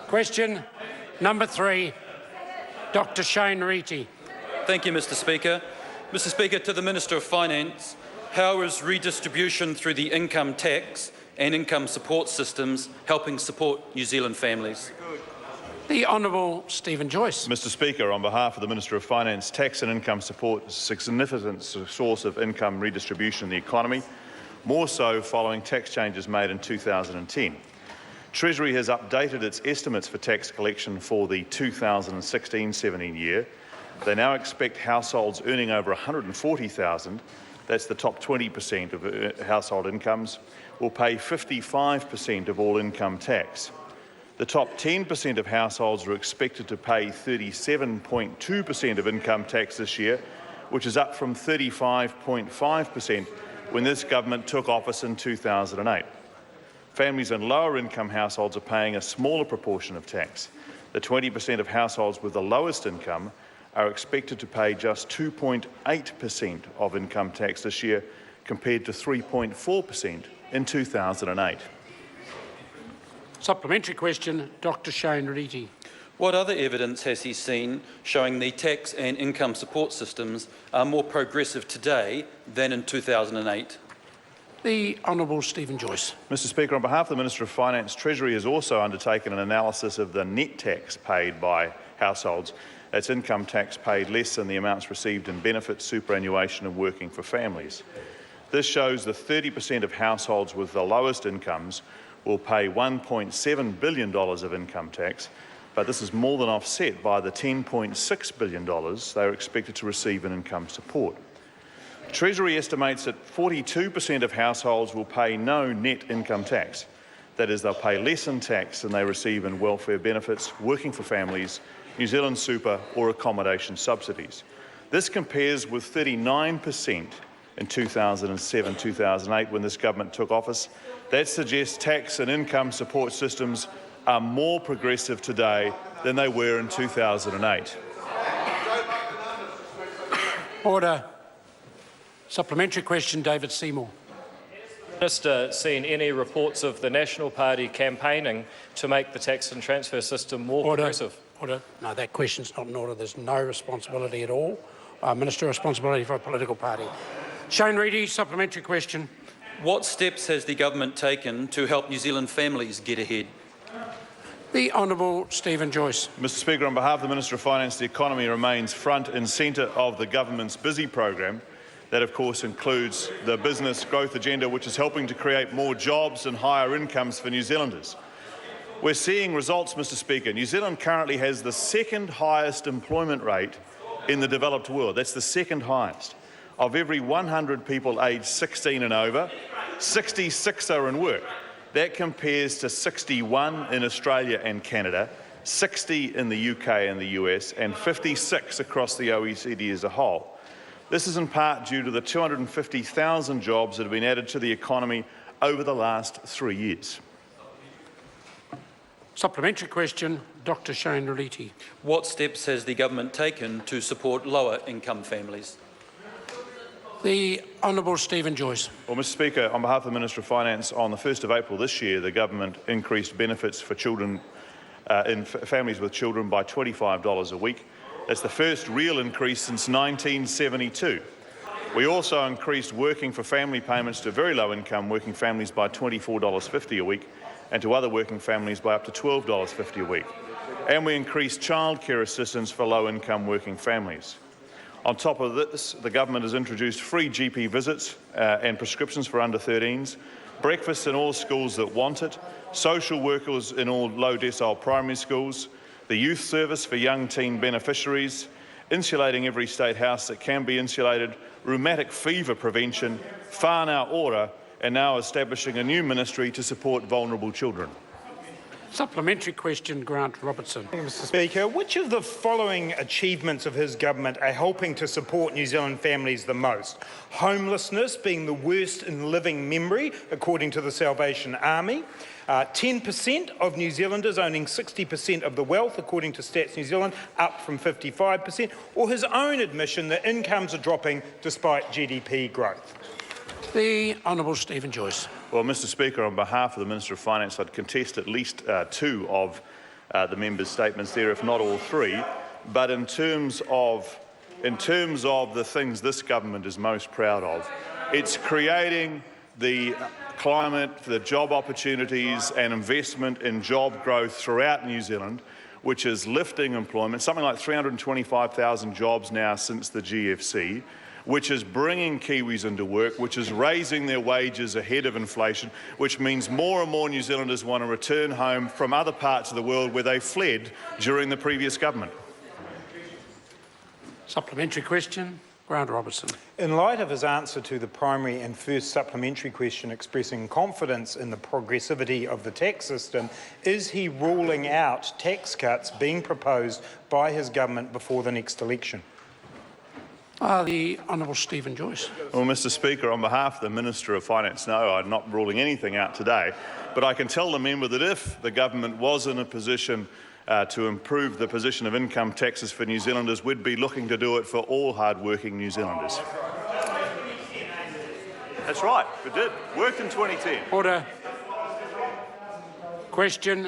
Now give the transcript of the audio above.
Question number 3, Dr Shane Reti. Thank you, Mr Speaker. Mr Speaker, to the Minister of Finance, how is redistribution through the income tax and income support systems helping support New Zealand families? The Honourable Stephen Joyce. Mr Speaker, on behalf of the Minister of Finance, tax and income support is a significant source of income redistribution in the economy, more so following tax changes made in 2010. Treasury has updated its estimates for tax collection for the 2016-17 year. They now expect households earning over $140,000, that's the top 20% of household incomes, will pay 55% of all income tax. The top 10% of households are expected to pay 37.2% of income tax this year, which is up from 35.5% when this government took office in 2008. Families in lower income households are paying a smaller proportion of tax. The 20% of households with the lowest income are expected to pay just 2.8% of income tax this year, compared to 3.4% in 2008. Supplementary question, Dr Shane Reti. What other evidence has he seen showing the tax and income support systems are more progressive today than in 2008? The Honourable Stephen Joyce. Mr Speaker, on behalf of the Minister of Finance, Treasury has also undertaken an analysis of the net tax paid by households. That's income tax paid less than the amounts received in benefits, superannuation and working for families. This shows that 30% of households with the lowest incomes will pay $1.7 billion of income tax, but this is more than offset by the $10.6 billion they are expected to receive in income support. Treasury estimates that 42% of households will pay no net income tax. That is, they'll pay less in tax than they receive in welfare benefits, working for families, New Zealand super or accommodation subsidies. This compares with 39% in 2007-2008 when this government took office. That suggests tax and income support systems are more progressive today than they were in 2008. Order. Supplementary question, David Seymour. Minister seen any reports of the National Party campaigning to make the tax and transfer system more progressive? Order. No, that question's not in order. There's no responsibility at all. Minister responsibility for a political party. Shane Reti, supplementary question. What steps has the government taken to help New Zealand families get ahead? The Honourable Stephen Joyce. Mr Speaker, on behalf of the Minister of Finance, the economy remains front and centre of the government's busy program. That, of course, includes the business growth agenda, which is helping to create more jobs and higher incomes for New Zealanders. We're seeing results, Mr Speaker. New Zealand currently has the second highest employment rate in the developed world. That's the second highest. Of every 100 people aged 16 and over, 66 are in work. That compares to 61 in Australia and Canada, 60 in the UK and the US, and 56 across the OECD as a whole. This is in part due to the 250,000 jobs that have been added to the economy over the last 3 years. Supplementary question, Dr Shane Reti. What steps has the government taken to support lower income families? The Honourable Stephen Joyce. Well, Mr Speaker, on behalf of the Minister of Finance, on the 1st of April this year, the government increased benefits for children in families with children by $25 a week. That's the first real increase since 1972. We also increased working for family payments to very low income working families by $24.50 a week and to other working families by up to $12.50 a week. And we increased childcare assistance for low income working families. On top of this, the government has introduced free GP visits and prescriptions for under 13s, breakfast in all schools that want it, social workers in all low decile primary schools, the youth service for young teen beneficiaries, insulating every state house that can be insulated, rheumatic fever prevention, whānau ora, and now establishing a new ministry to support vulnerable children. Supplementary question, Grant Robertson. Thank you, Mr Speaker. Which of the following achievements of his government are helping to support New Zealand families the most? Homelessness being the worst in living memory, according to the Salvation Army. 10% of New Zealanders owning 60% of the wealth, according to Stats New Zealand, up from 55%. Or his own admission that incomes are dropping despite GDP growth. The Honourable Stephen Joyce. Well, Mr Speaker, on behalf of the Minister of Finance, I'd contest at least two of the members' statements there, if not all three. But in terms of the things this government is most proud of, it's creating the climate, the job opportunities and investment in job growth throughout New Zealand, which is lifting employment, something like 325,000 jobs now since the GFC, which is bringing Kiwis into work, which is raising their wages ahead of inflation, which means more and more New Zealanders want to return home from other parts of the world where they fled during the previous government. Supplementary question, Grant Robertson. In light of his answer to the primary and first supplementary question expressing confidence in the progressivity of the tax system, is he ruling out tax cuts being proposed by his government before the next election? The Honourable Stephen Joyce. Well, Mr Speaker, on behalf of the Minister of Finance, no, I'm not ruling anything out today, but I can tell the member that if the government was in a position to improve the position of income taxes for New Zealanders, we'd be looking to do it for all hard-working New Zealanders. That's right, we did. Worked in 2010. Order. Question